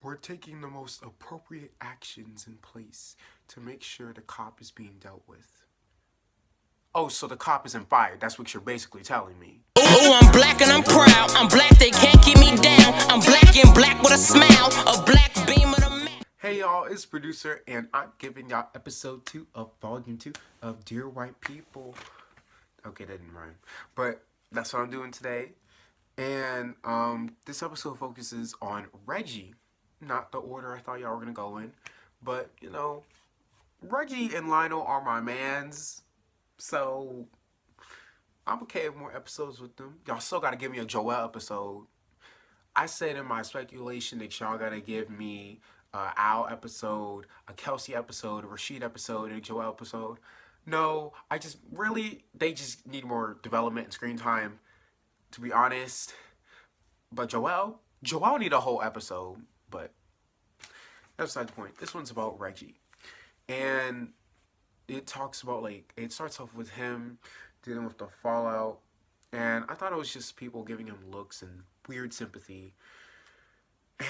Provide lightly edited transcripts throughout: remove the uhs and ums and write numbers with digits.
We're taking the most appropriate actions in place to make sure the cop is being dealt with. Oh, so the cop isn't fired. That's what you're basically telling me. Ooh, I'm black and I'm proud. I'm black, they can't keep me down. I'm black and black with a smile. A black beam of the man. Hey y'all, it's producer, and I'm giving y'all episode 2 of volume 2 of Dear White People. Okay, that didn't rhyme. But that's what I'm doing today. And this episode focuses on Reggie. Not the order I thought y'all were gonna go in. But, Reggie and Lionel are my mans. So I'm okay with more episodes with them. Y'all still gotta give me a Joel episode. I said in my speculation that y'all gotta give me a Al episode, a Kelsey episode, a Rashid episode, and a Joel episode. No, they just need more development and screen time, to be honest. But Joel need a whole episode, but that's not the point. This one's about Reggie. And it talks about, it starts off with him dealing with the fallout. And I thought it was just people giving him looks and weird sympathy.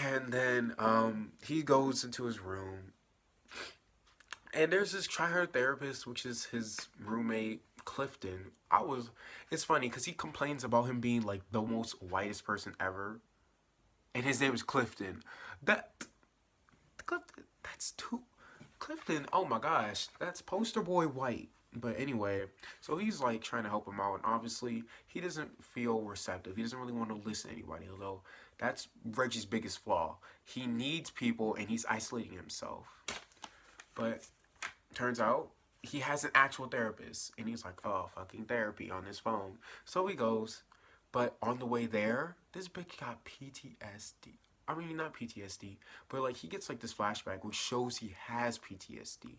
And then he goes into his room. And there's this try-hard therapist, which is his roommate, Clifton. It's funny because he complains about him being like the most whitest person ever. And his name is Clifton. That's too, Clifton, oh my gosh, that's poster boy white. But anyway, so he's like trying to help him out, and obviously he doesn't feel receptive. He doesn't really want to listen to anybody, although that's Reggie's biggest flaw. He needs people and he's isolating himself. But turns out he has an actual therapist, and he's like, oh, fucking therapy on his phone. So he goes, but on the way there, this bitch got PTSD. I mean, not PTSD, but like he gets like this flashback which shows he has PTSD.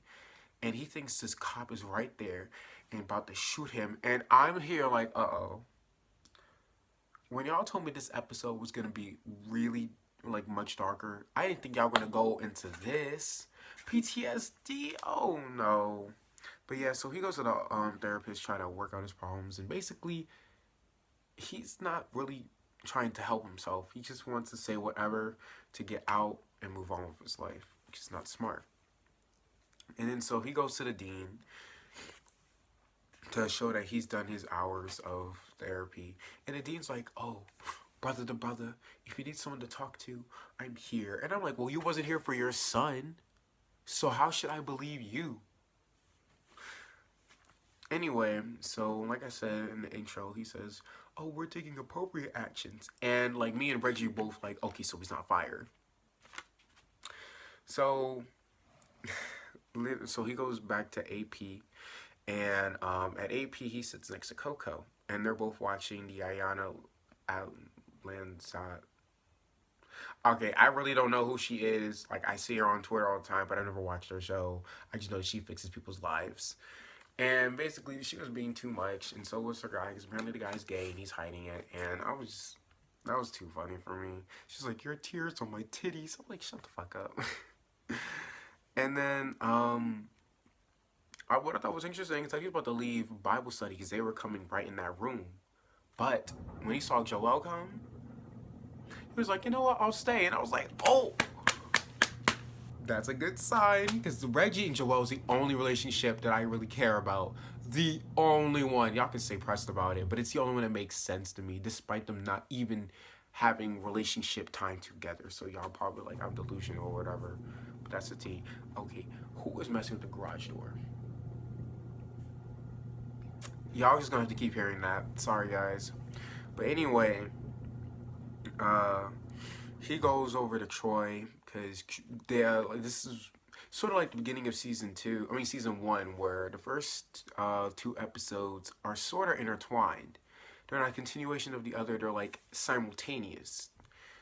And he thinks this cop is right there and about to shoot him. And I'm here like, uh-oh. When y'all told me this episode was going to be really, like, much darker, I didn't think y'all were going to go into this. PTSD? Oh, no. But yeah, so he goes to the therapist trying to work out his problems. And basically, he's not really trying to help himself. He just wants to say whatever to get out and move on with his life, which is not smart. And then so he goes to the dean to show that he's done his hours of therapy. And the dean's like, oh, brother to brother, if you need someone to talk to, I'm here. And I'm like, well, you wasn't here for your son, so how should I believe you? Anyway, so like I said in the intro, he says, oh, we're taking appropriate actions. And like me and Reggie both like, okay, so he's not fired. So he goes back to AP, and at AP he sits next to Coco, and they're both watching the Ayana Lanzat. Okay, I really don't know who she is. Like, I see her on Twitter all the time, but I never watched her show. I just know she fixes people's lives. And basically, she was being too much, and so was her guy, because apparently the guy's gay, and he's hiding it, and that was too funny for me. She's like, your tears on my titties. I'm like, shut the fuck up. And then, what I thought was interesting is that he was about to leave Bible study because they were coming right in that room. But when he saw Joel come, he was like, you know what, I'll stay. And I was like, oh, that's a good sign. Because Reggie and Joel is the only relationship that I really care about. The only one. Y'all can say pressed about it, but it's the only one that makes sense to me, despite them not even having relationship time together. So y'all probably like, I'm delusional or whatever. But that's the tea. Okay, who was messing with the garage door? Y'all just gonna have to keep hearing that. Sorry, guys. But anyway, he goes over to Troy because this is sort of like the beginning of season 1, where the first 2 episodes are sort of intertwined. They're not a continuation of the other. They're like simultaneous.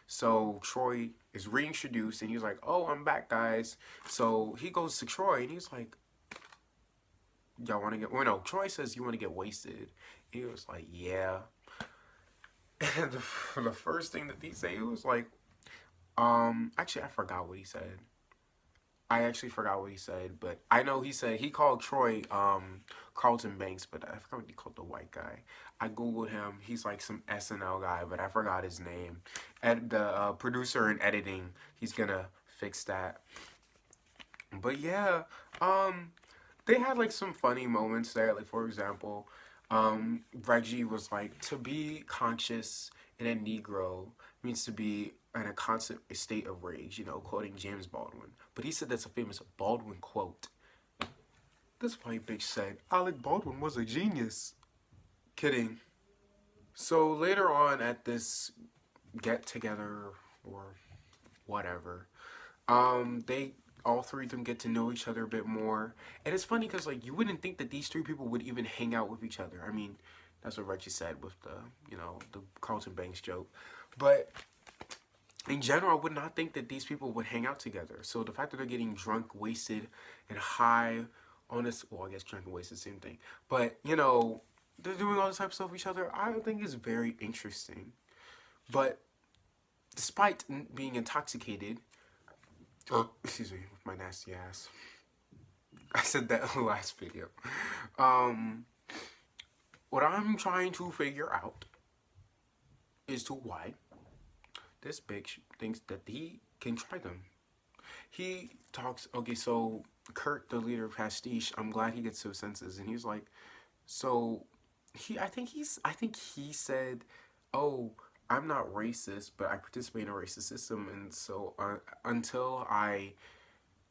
So Troy is reintroduced, and he's like, oh, I'm back, guys. So he goes to Troy, and he's like, y'all want to get... Well, no, Troy says, you want to get wasted. He was like, yeah. And the first thing that he said, he was like, actually, I forgot what he said. I actually forgot what he said, but I know he said he called Troy Carlton Banks, but I forgot what he called the white guy. I googled him. He's like some SNL guy, but I forgot his name. The producer and editing, he's gonna fix that. But yeah, they had like some funny moments there. Like for example, Reggie was like, to be conscious in a Negro means to be in a constant state of rage, you know, quoting James Baldwin. But he said that's a famous Baldwin quote. This white bitch said, Alec Baldwin was a genius. Kidding. So later on at this get together or whatever, they all three of them get to know each other a bit more. And it's funny because like you wouldn't think that these three people would even hang out with each other. I mean, that's what Reggie said with the, you know, the Carlton Banks joke. But in general, I would not think that these people would hang out together. So the fact that they're getting drunk, wasted, and high on this, well, I guess drunk and wasted, same thing. But, you know, they're doing all this type of stuff with each other. I think is very interesting. But despite being intoxicated, excuse me, with my nasty ass. I said that in the last video. What I'm trying to figure out is to why this bitch thinks that he can try them. He talks, okay, so Kurt, the leader of Pastiche, I'm glad he gets to his senses, and he's like, so I think he said, oh, I'm not racist, but I participate in a racist system, and so until I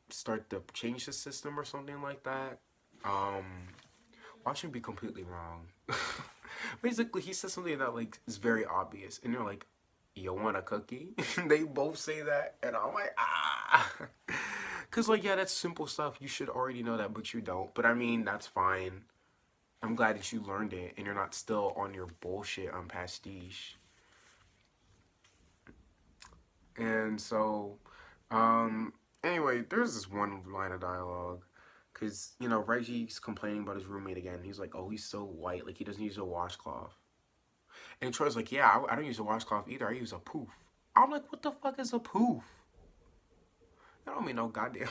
start to change the system or something like that, watch me be completely wrong. Basically, he says something that like is very obvious, and they're like, you want a cookie? They both say that, and I'm like, ah. Because, like, yeah, that's simple stuff. You should already know that, but you don't. But, I mean, that's fine. I'm glad that you learned it, and you're not still on your bullshit on Pastiche. And so, anyway, there's this one line of dialogue. Because, you know, Reggie's complaining about his roommate again. He's like, oh, he's so white. Like, he doesn't use a washcloth. And Troy's like, yeah, I don't use a washcloth either. I use a poof. I'm like, what the fuck is a poof? I don't mean no goddamn.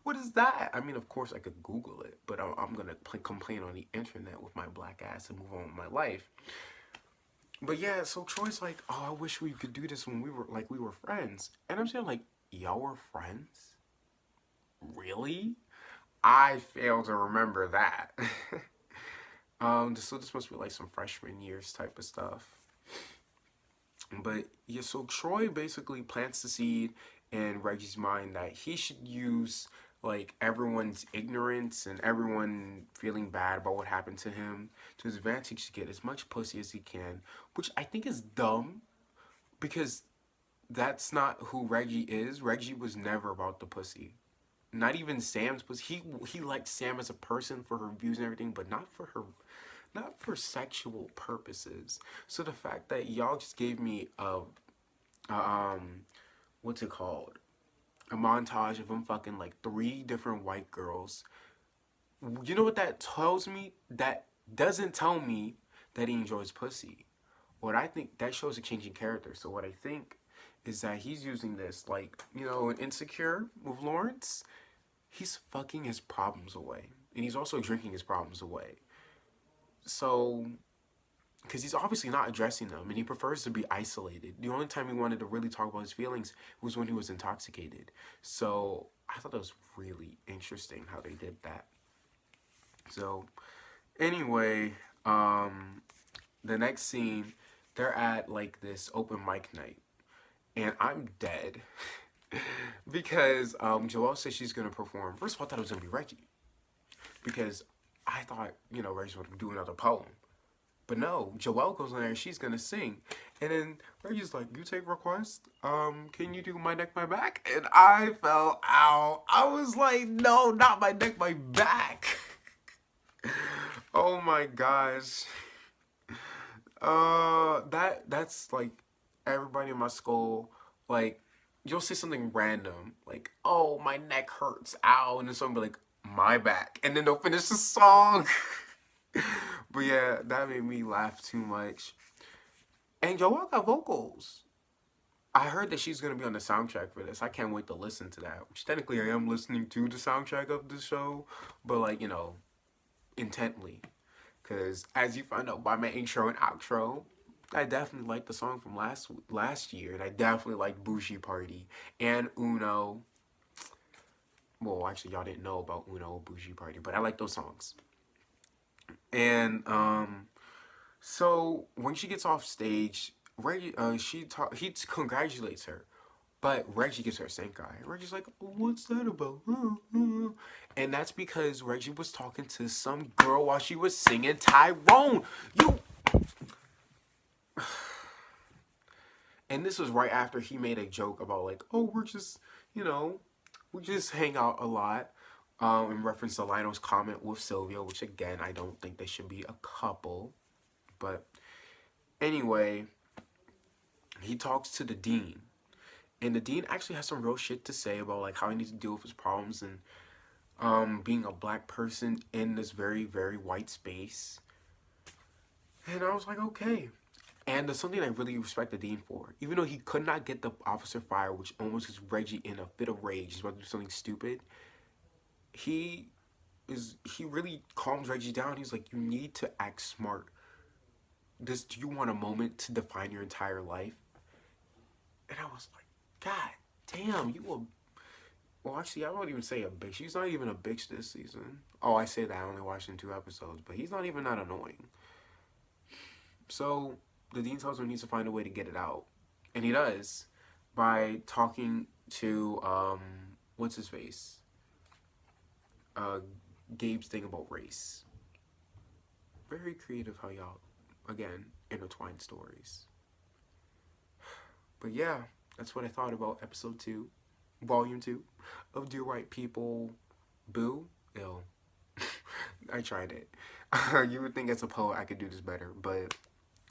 What is that? I mean, of course, I could Google it, but I'm going to complain on the internet with my black ass and move on with my life. But yeah, so Troy's like, oh, I wish we could do this when we were friends. And I'm saying, like, y'all were friends? Really? I fail to remember that. So this must be like some freshman years type of stuff. But yeah, so Troy basically plants the seed in Reggie's mind that he should use like everyone's ignorance and everyone feeling bad about what happened to him to his advantage to get as much pussy as he can, which I think is dumb because that's not who Reggie is. Reggie was never about the pussy. Not even Sam's pussy. He liked Sam as a person for her views and everything, but not for sexual purposes. So the fact that y'all just gave me a what's it called? A montage of him fucking like 3 different white girls. You know what that tells me? That doesn't tell me that he enjoys pussy. What I think, that shows a change in character. So what I think is that he's using this, like, you know, in Insecure with Lawrence, he's fucking his problems away. And he's also drinking his problems away. So, because he's obviously not addressing them, and he prefers to be isolated. The only time he wanted to really talk about his feelings was when he was intoxicated. So, I thought that was really interesting how they did that. So, anyway, the next scene, they're at, like, this open mic night. And I'm dead. Because Joelle says she's going to perform. First of all, I thought it was going to be Reggie. Because I thought, you know, Reggie would do another poem. But no, Joelle goes in there and she's going to sing. And then Reggie's like, you take requests? Can you do My Neck, My Back? And I fell out. I was like, no, not My Neck, My Back. Oh my gosh. That's like everybody in my school, like, you'll say something random, like, oh, my neck hurts, ow, and then someone will be like, my back, and then they'll finish the song. But yeah, that made me laugh too much. And Joelle got vocals. I heard that she's gonna be on the soundtrack for this. I can't wait to listen to that. Which technically I am listening to the soundtrack of the show, but like, you know, intently. Cause as you find out by my intro and outro, I definitely like the song from last year, and I definitely like Bougie Party and Uno. Well, actually, y'all didn't know about Uno or Bougie Party, but I like those songs. And so when she gets off stage, Reggie, he congratulates her, but Reggie gives her a stink eye. Reggie's like, "What's that about?" And that's because Reggie was talking to some girl while she was singing Tyrone. You. And this was right after he made a joke about like, "Oh, we're just, you know, we just hang out a lot." In reference to Lionel's comment with Sylvia, which again, I don't think they should be a couple. But anyway, he talks to the dean. And the dean actually has some real shit to say about like how he needs to deal with his problems and being a black person in this very, very white space. And I was like, okay. And there's something I really respect the dean for. Even though he could not get the officer fired, which almost gets Reggie in a fit of rage, he's about to do something stupid. He really calms Reggie down. He's like, you need to act smart. Do you want a moment to define your entire life? And I was like, God damn, you a... Well, actually, I won't even say a bitch. She's not even a bitch this season. Oh, I say that. I only watched in 2 episodes. But he's not even that annoying. So, the dean tells him he needs to find a way to get it out. And he does. By talking to, what's his face? Gabe's thing about race. Very creative how y'all, again, intertwine stories. But yeah, that's what I thought about episode 2, volume 2 of Dear White People. Boo? Ew. I tried it. You would think as a poet I could do this better, but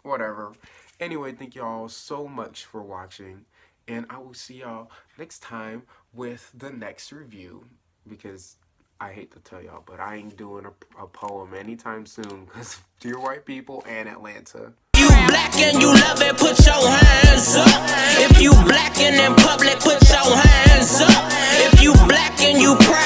whatever. Anyway, thank y'all so much for watching, and I will see y'all next time with the next review, because I hate to tell y'all, but I ain't doing a poem anytime soon because Dear White People and Atlanta. You black and you love it, put your hands up. If you black and in public, put your hands up. If you black and you proud.